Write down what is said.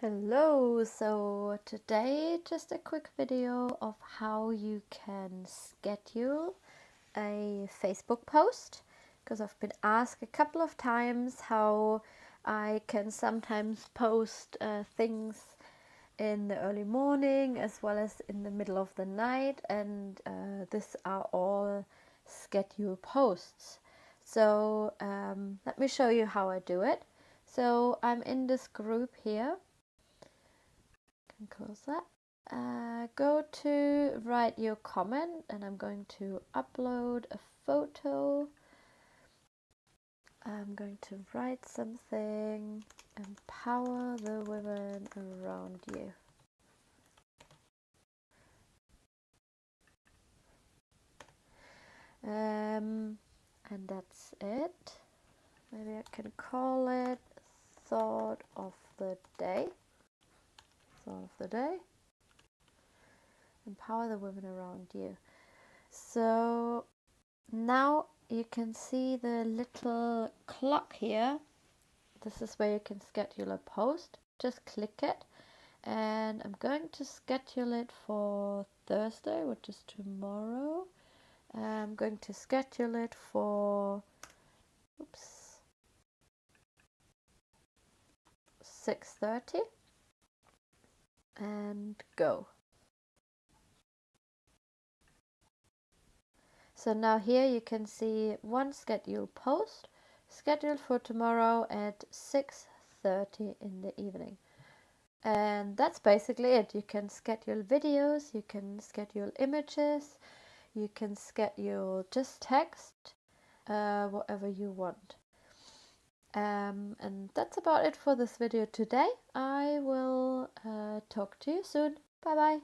Hello, so today just a quick video of how you can schedule a Facebook post, because I've been asked a couple of times how I can sometimes post things in the early morning as well as in the middle of the night, and these are all scheduled posts. So let me show you how I do it. So I'm in this group here. Close that. Go to write your comment, and I'm going to upload a photo. I'm going to write something. Empower the women around you. And that's it. Maybe I can call it Thought of the Day. Thought of the Day. Empower the women around you. So now you can see the little clock here. This is where you can schedule a post. Just click it, and I'm going to schedule it for Thursday, which is tomorrow. I'm going to schedule it for 6:30 and go. So now here you can see one scheduled post scheduled for tomorrow at 6:30 in the evening. And that's basically it. You can schedule videos, you can schedule images, you can schedule just text, whatever you want. And that's about it for this video today. I will talk to you soon. Bye bye.